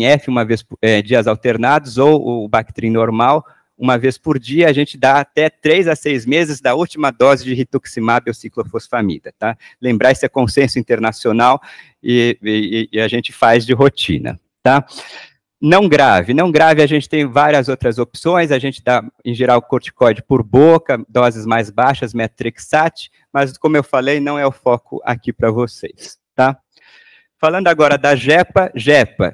F uma vez, dias alternados, ou o Bactrim normal, uma vez por dia, a gente dá até 3 a 6 meses da última dose de rituximab ou ciclofosfamida, tá? Lembrar, isso é consenso internacional e a gente faz de rotina, tá? Não grave a gente tem várias outras opções, a gente dá, em geral, corticoide por boca, doses mais baixas, metrexate, mas, como eu falei, não é o foco aqui para vocês, tá? Falando agora da JEPA,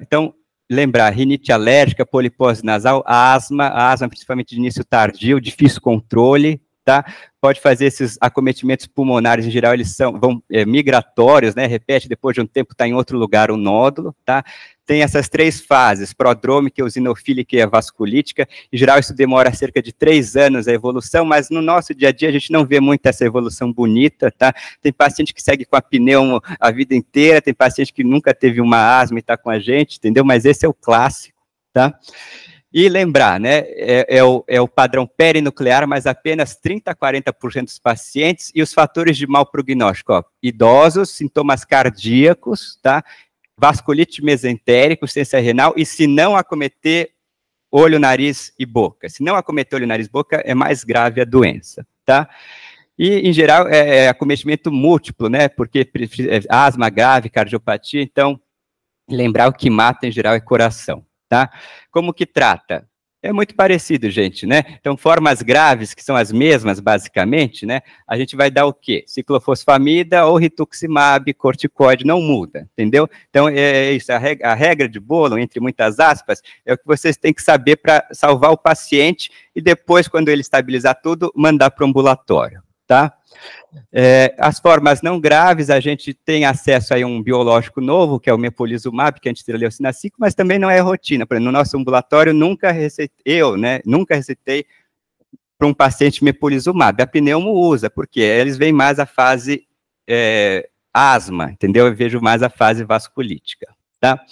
então, lembrar, rinite alérgica, polipose nasal, asma principalmente de início tardio, difícil controle, tá? Pode fazer esses acometimentos pulmonares, em geral, eles vão migratórios, né? Repete, depois de um tempo está em outro lugar o nódulo, tá? Tem essas 3 fases, prodrômica, eosinofílica e a vasculítica. Em geral, isso demora cerca de 3 anos a evolução, mas no nosso dia a dia a gente não vê muito essa evolução bonita, tá? Tem paciente que segue com a pneumo a vida inteira, tem paciente que nunca teve uma asma e está com a gente, entendeu? Mas esse é o clássico, tá? E lembrar, né, é o padrão perinuclear, mas apenas 30% a 40% dos pacientes, e os fatores de mau prognóstico, ó, idosos, sintomas cardíacos, tá? Vasculite mesentérica, insuficiência renal, e se não acometer olho, nariz e boca. Se não acometer olho, nariz e boca, é mais grave a doença, tá? E, em geral, é acometimento múltiplo, né, porque asma grave, cardiopatia, então, lembrar, o que mata, em geral, é coração, tá? Como que trata? É muito parecido, gente, né? Então, formas graves, que são as mesmas, basicamente, né? A gente vai dar o quê? Ciclofosfamida ou rituximab, corticoide, não muda, entendeu? Então, é isso, a regra de bolo, entre muitas aspas, é o que vocês têm que saber para salvar o paciente e depois, quando ele estabilizar tudo, mandar para o ambulatório, tá? As formas não graves, a gente tem acesso a um biológico novo, que é o mepolizumab, que é anti-leucina 5, mas também não é rotina. Por exemplo, no nosso ambulatório, nunca recetei para um paciente mepolizumab. A pneumo usa, porque eles veem mais a fase asma, entendeu? Eu vejo mais a fase vasculítica, tá?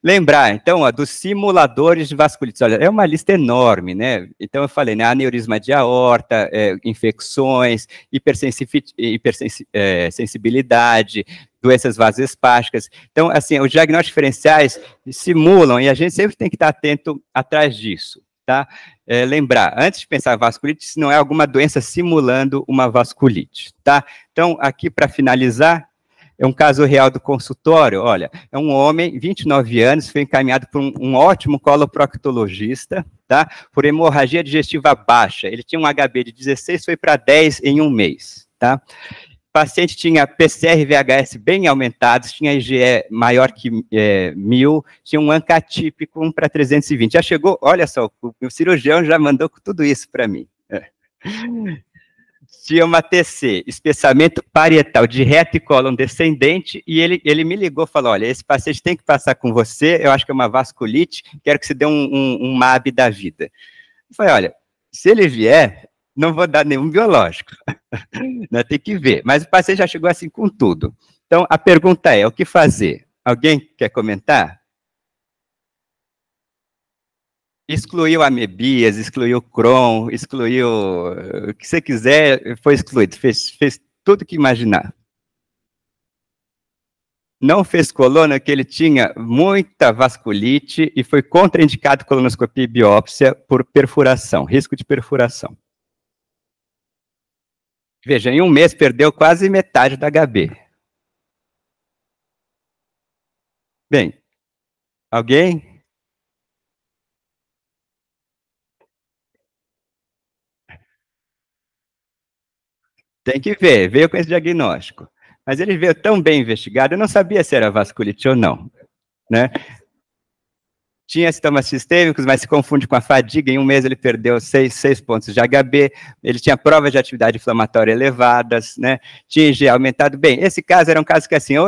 Lembrar, então, ó, dos simuladores de vasculite. Olha, é uma lista enorme, né? Então, eu falei, né? Aneurisma de aorta, infecções, hipersensibilidade, doenças vasoespásticas. Então, assim, os diagnósticos diferenciais simulam, e a gente sempre tem que estar atento atrás disso, tá? Lembrar, antes de pensar em vasculite, se não é alguma doença simulando uma vasculite, tá? Então, aqui, para finalizar, é um caso real do consultório, olha, é um homem, 29 anos, foi encaminhado por um ótimo coloproctologista, tá? Por hemorragia digestiva baixa. Ele tinha um HB de 16, foi para 10 em um mês, tá? O paciente tinha PCR e VHS bem aumentados, tinha IgE maior que 1000, tinha um ANCA atípico, 1 para 320. Já chegou, olha só, o cirurgião já mandou tudo isso para mim. Tinha uma TC, espessamento parietal de reto e cólon descendente, e ele me ligou e falou, olha, esse paciente tem que passar com você, eu acho que é uma vasculite, quero que você dê um MAB da vida. Eu falei, olha, se ele vier, não vou dar nenhum biológico, né, tem que ver, mas o paciente já chegou assim com tudo. Então, a pergunta é, o que fazer? Alguém quer comentar? Excluiu amebias, excluiu Crohn, excluiu o que você quiser, foi excluído, fez tudo que imaginar. Não fez coluna, que ele tinha muita vasculite e foi contraindicado colonoscopia e biópsia por perfuração, risco de perfuração. Veja, em um mês perdeu quase metade da HB. Bem, alguém? Tem que ver, veio com esse diagnóstico. Mas ele veio tão bem investigado, eu não sabia se era vasculite ou não, né? Tinha sintomas sistêmicos, mas se confunde com a fadiga, em um mês ele perdeu 6 pontos de HB, ele tinha provas de atividade inflamatória elevadas, né? Tinha IgE aumentado. Bem, esse caso era um caso que, assim, eu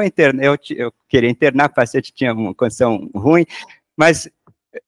queria internar, o paciente tinha uma condição ruim, mas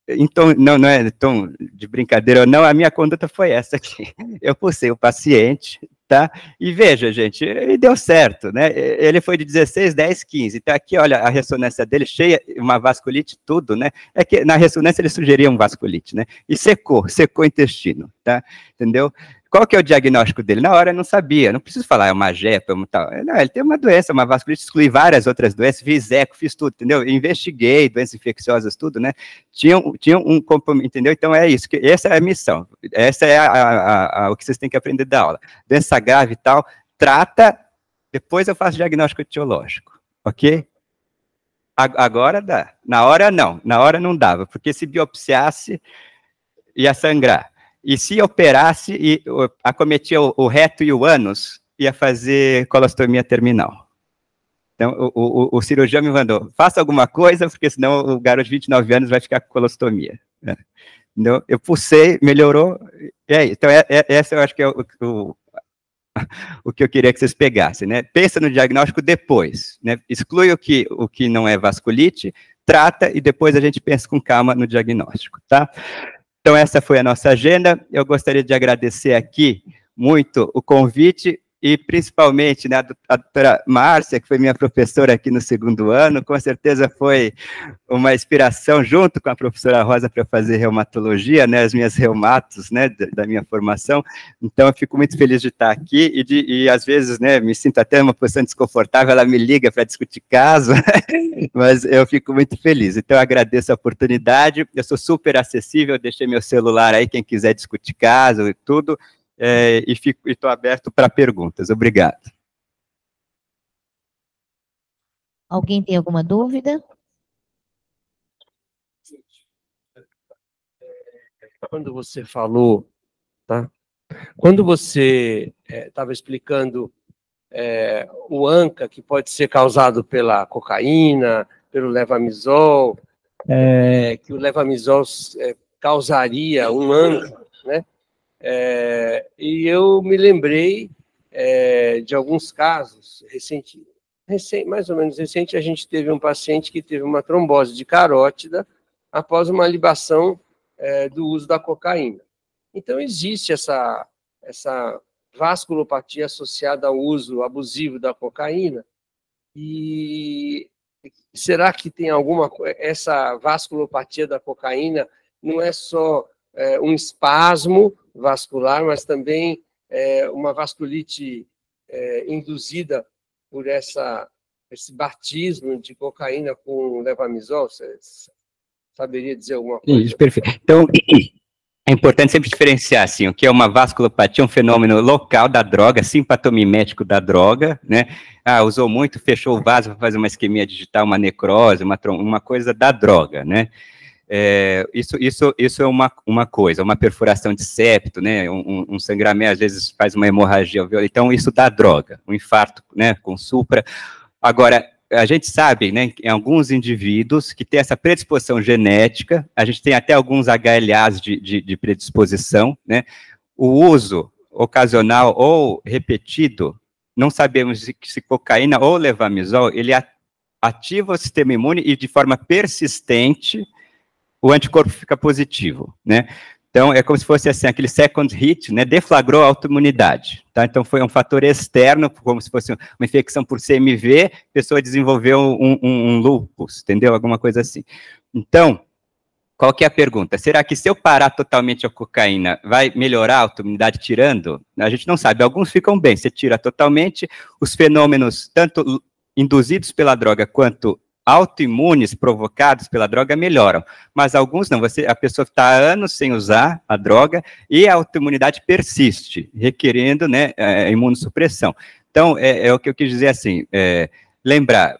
então, não é tom de brincadeira ou não, a minha conduta foi essa aqui. Eu pulsei o paciente, tá? E veja, gente, ele deu certo, né? Ele foi de 16, 10, 15. Então, aqui, olha, a ressonância dele cheia, uma vasculite, tudo, né? É que na ressonância ele sugeria um vasculite, né? E secou o intestino, tá? Entendeu? qual que é o diagnóstico dele? Na hora eu não sabia, não preciso falar, é uma JEP, tal. Não, ele tem uma doença, uma vasculite, excluí várias outras doenças, fiz eco, fiz tudo, entendeu? Investiguei doenças infecciosas, tudo, né? Tinha um compromisso, entendeu? Então é isso, essa é a missão, essa é o que vocês têm que aprender da aula. Doença grave e tal, trata, depois eu faço diagnóstico etiológico, ok? Agora dá, na hora não dava, porque se biopsiasse, ia sangrar. E se operasse e acometia o reto e o ânus, ia fazer colostomia terminal. Então, o cirurgião me mandou, faça alguma coisa, porque senão o garoto de 29 anos vai ficar com colostomia. Né? Então, eu pulsei, melhorou, e aí. Então, essa eu acho que é o que eu queria que vocês pegassem, né? Pensa no diagnóstico depois, né? Exclui o que não é vasculite, trata, e depois a gente pensa com calma no diagnóstico, tá? Então, essa foi a nossa agenda. Eu gostaria de agradecer aqui muito o convite e, principalmente, né, a doutora Márcia, que foi minha professora aqui no 2º ano, com certeza foi uma inspiração, junto com a professora Rosa, para fazer reumatologia, né, as minhas reumatos, né, da minha formação. Então, eu fico muito feliz de estar aqui e às vezes, né, me sinto até numa posição desconfortável, ela me liga para discutir caso, mas eu fico muito feliz. Então, eu agradeço a oportunidade, eu sou super acessível, deixei meu celular aí, quem quiser discutir caso e tudo, e estou aberto para perguntas. Obrigado. Alguém tem alguma dúvida? Quando você falou, tá? Quando você estava explicando o ANCA, que pode ser causado pela cocaína, pelo levamisol, que o levamisol causaria um ANCA, né? E eu me lembrei de alguns casos mais ou menos recente, a gente teve um paciente que teve uma trombose de carótida após uma libação do uso da cocaína. Então, existe essa vasculopatia associada ao uso abusivo da cocaína, e será que tem essa vasculopatia da cocaína não é só um espasmo vascular, mas também uma vasculite induzida por esse batismo de cocaína com levamisol? Você saberia dizer alguma coisa? Isso, perfeito. Então, é importante sempre diferenciar, assim, o que é uma vasculopatia, um fenômeno local da droga, simpatomimético da droga, né? Usou muito, fechou o vaso para fazer uma isquemia digital, uma necrose, uma coisa da droga, né? Isso é uma coisa, uma perfuração de septo, né? Um sangramento, às vezes faz uma hemorragia, então isso dá droga, um infarto, né? Com supra. Agora, a gente sabe, né, em alguns indivíduos que tem essa predisposição genética, a gente tem até alguns HLAs de predisposição, né, o uso ocasional ou repetido, não sabemos se cocaína ou levamisol, ele ativa o sistema imune e de forma persistente o anticorpo fica positivo, né. Então, é como se fosse assim, aquele second hit, né, deflagrou a autoimunidade, tá? Então, foi um fator externo, como se fosse uma infecção por CMV, a pessoa desenvolveu um lúpus, entendeu? Alguma coisa assim. Então, qual que é a pergunta? Será que se eu parar totalmente a cocaína, vai melhorar a autoimunidade tirando? A gente não sabe, alguns ficam bem, você tira totalmente, os fenômenos, tanto induzidos pela droga, quanto autoimunes provocados pela droga melhoram, mas alguns não, a pessoa está há anos sem usar a droga e a autoimunidade persiste, requerendo, né, imunossupressão. Então, é o que eu quis dizer assim, lembrar,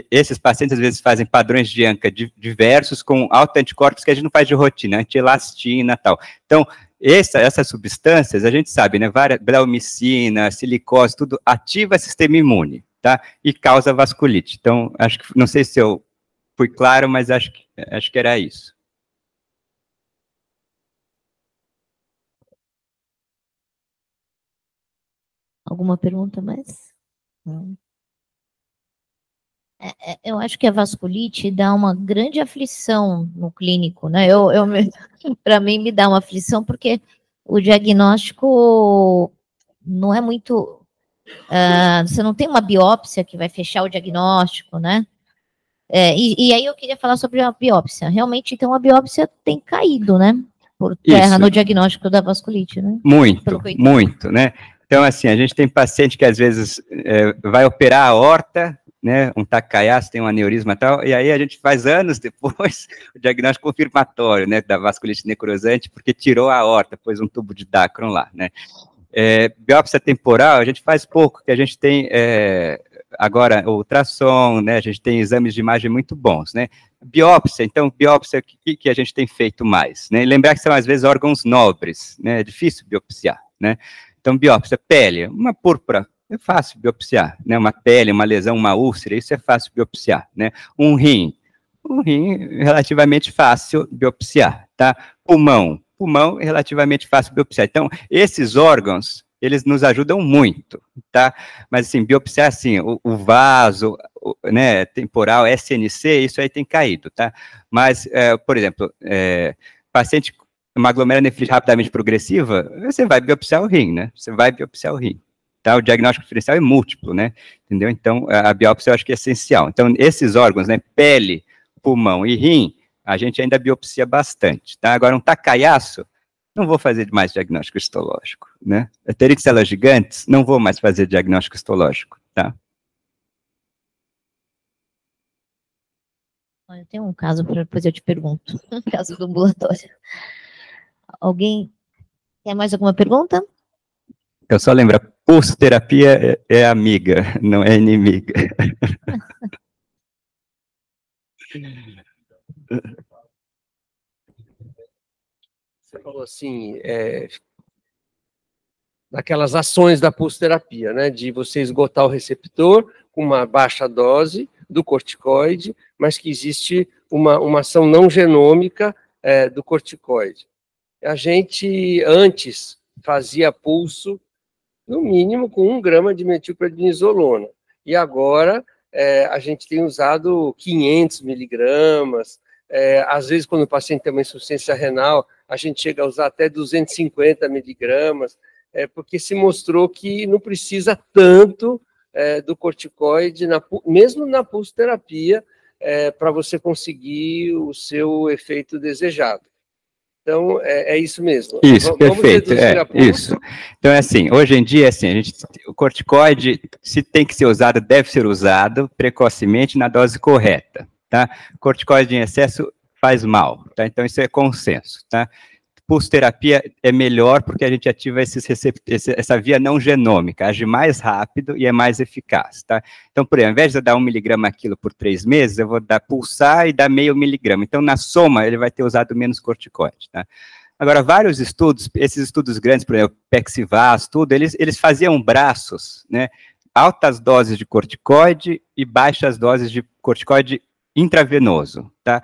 esses pacientes às vezes fazem padrões de ANCA diversos com autoanticorpos que a gente não faz de rotina, antielastina e tal. Então, essas substâncias, a gente sabe, né, bleomicina, silicose, tudo ativa o sistema imune, tá? E causa vasculite. Então, acho que, não sei se eu fui claro, mas acho que era isso. Alguma pergunta mais? Não. Eu acho que a vasculite dá uma grande aflição no clínico, né? Para mim, me dá uma aflição, porque o diagnóstico não é muito... você não tem uma biópsia que vai fechar o diagnóstico, né? E aí eu queria falar sobre a biópsia. Realmente, então, a biópsia tem caído, né? por terra Isso. no diagnóstico da vasculite, né? Muito, né? Então, assim, a gente tem paciente que às vezes vai operar a aorta, né, um Takayasuji, tem um aneurisma e tal, e aí a gente faz anos depois o diagnóstico confirmatório, né, da vasculite necrosante, porque tirou a aorta, pôs um tubo de Dacron lá, né. Biópsia temporal, a gente faz pouco, que a gente tem agora o ultrassom, né, a gente tem exames de imagem muito bons, né. Biópsia, então, biópsia, o que a gente tem feito mais, né, e lembrar que são, às vezes, órgãos nobres, né, é difícil biopsiar, né. Então, biópsia, pele, uma púrpura, é fácil biopsiar, né, uma pele, uma lesão, uma úlcera, isso é fácil biopsiar, né, um rim relativamente fácil biopsiar, tá, pulmão relativamente fácil biopsiar. Então, esses órgãos, eles nos ajudam muito, tá, mas assim, biopsiar assim, o vaso, né, temporal, SNC, isso aí tem caído, tá, mas, por exemplo, paciente uma glomerulonefrite rapidamente progressiva, você vai biopsiar o rim, né? Você vai biopsiar o rim. Tá? O diagnóstico diferencial é múltiplo, né? Entendeu? Então, a biópsia eu acho que é essencial. Então, esses órgãos, né? Pele, pulmão e rim, a gente ainda biopsia bastante, tá? Agora, um Takayasu, não vou fazer mais diagnóstico histológico, né? Eu teria que células gigantes, não vou mais fazer diagnóstico histológico, tá? Eu tenho um caso, depois eu te pergunto. Um caso do ambulatório. Alguém quer mais alguma pergunta? Eu só lembro, pulsoterapia é amiga, não é inimiga. Você falou assim, daquelas ações da pulsoterapia, né, de você esgotar o receptor com uma baixa dose do corticoide, mas que existe uma ação não genômica do corticoide. A gente, antes, fazia pulso, no mínimo, com 1 grama de metilprednisolona, e agora a gente tem usado 500 miligramas, às vezes, quando o paciente tem uma insuficiência renal, a gente chega a usar até 250 miligramas, porque se mostrou que não precisa tanto do corticoide, mesmo na pulsoterapia, para você conseguir o seu efeito desejado. Então, é isso mesmo. Isso, perfeito, isso. Então, é assim, hoje em dia, assim, o corticoide, se tem que ser usado, deve ser usado precocemente na dose correta, tá? Corticoide em excesso faz mal, tá? Então, isso é consenso, tá? Pulsoterapia é melhor porque a gente ativa essa via não genômica, age mais rápido e é mais eficaz, tá? Então, por exemplo, ao invés de eu dar 1 miligrama a quilo por 3 meses, eu vou pulsar e dar meio miligrama. Então, na soma, ele vai ter usado menos corticoide, tá? Agora, vários estudos, esses estudos grandes, por exemplo, Pexivas, tudo, eles faziam braços, né? Altas doses de corticoide e baixas doses de corticoide intravenoso, tá?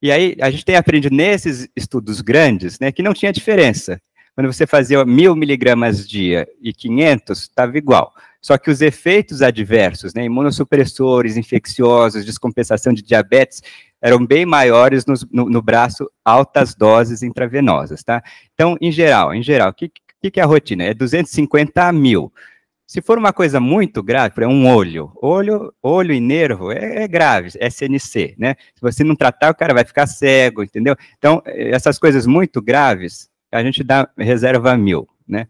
E aí, a gente tem aprendido nesses estudos grandes, né, que não tinha diferença. Quando você fazia 1.000 miligramas dia e 500, estava igual. Só que os efeitos adversos, né, imunossupressores, infecciosos, descompensação de diabetes, eram bem maiores no braço, altas doses intravenosas, tá? Então, em geral, o que é a rotina? É 250 a 1.000. Se for uma coisa muito grave, por exemplo, olho e nervo é grave, é SNC, né? Se você não tratar, o cara vai ficar cego, entendeu? Então, essas coisas muito graves, a gente dá reserva 1.000, né?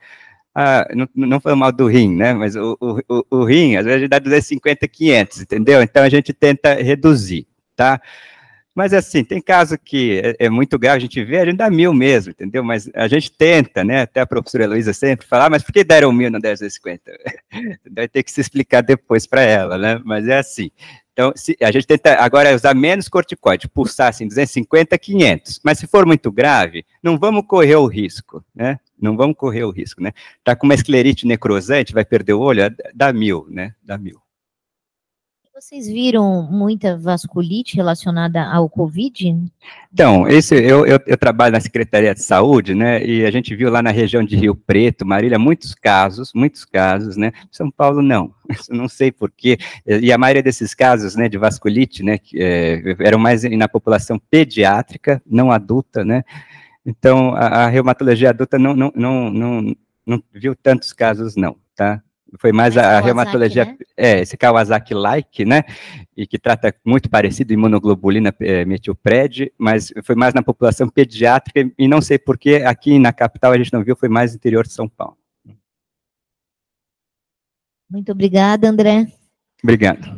Não foi mal do rim, né? Mas o rim, às vezes, a gente dá 250, 500, entendeu? Então, a gente tenta reduzir, tá? Mas, assim, tem caso que é muito grave, a gente vê, a gente dá 1.000 mesmo, entendeu? Mas a gente tenta, né? Até a professora Heloísa sempre fala, mas por que deram 1.000 não deram 250? Vai ter que se explicar depois para ela, né? Mas é assim. Então, a gente tenta agora usar menos corticoide, pulsar assim, 250, 500. Mas se for muito grave, não vamos correr o risco, né? Não vamos correr o risco, né? Tá com uma esclerite necrosante, vai perder o olho, dá 1.000, né? Dá 1.000. Vocês viram muita vasculite relacionada ao Covid? Então, eu trabalho na Secretaria de Saúde, né, e a gente viu lá na região de Rio Preto, Marília, muitos casos, né, São Paulo não sei porquê, e a maioria desses casos, né, de vasculite, né, eram mais na população pediátrica, não adulta, né, então a reumatologia adulta não viu tantos casos não, tá? foi mais a Kawasaki, reumatologia, né? Esse Kawasaki-like, né, e que trata muito parecido, imunoglobulina metilpred, mas foi mais na população pediátrica, e não sei por que aqui na capital a gente não viu, foi mais interior de São Paulo. Muito obrigada, André. Obrigado.